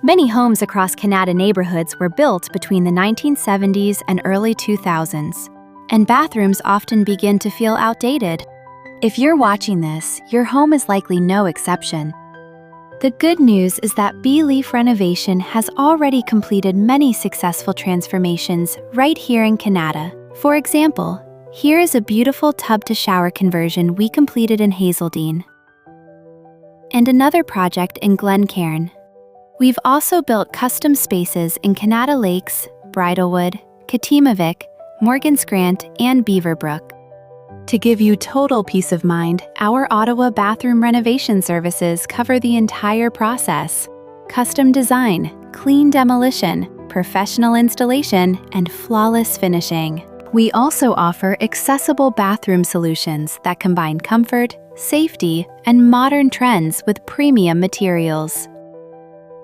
Many homes across Kanata neighborhoods were built between the 1970s and early 2000s, and bathrooms often begin to feel outdated. If you're watching this, your home is likely no exception. The good news is that Leaf Renovation has already completed many successful transformations right here in Kanata. For example, here is a beautiful tub-to-shower conversion we completed in Hazeldean, and another project in Glencairn. We've also built custom spaces in Kanata Lakes, Bridlewood, Katimavik, Morgan's Grant, and Beaverbrook. To give you total peace of mind, our Ottawa bathroom renovation services cover the entire process: custom design, clean demolition, professional installation, and flawless finishing. We also offer accessible bathroom solutions that combine comfort, safety, and modern trends with premium materials.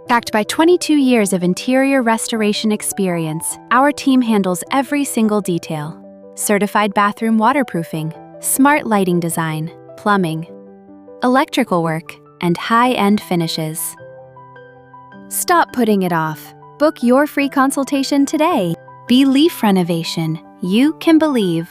Backed by 22 years of interior restoration experience, our team handles every single detail: certified bathroom waterproofing, smart lighting design, plumbing, electrical work, and high-end finishes. Stop putting it off. Book your free consultation today. Leaf Renovation. You can believe.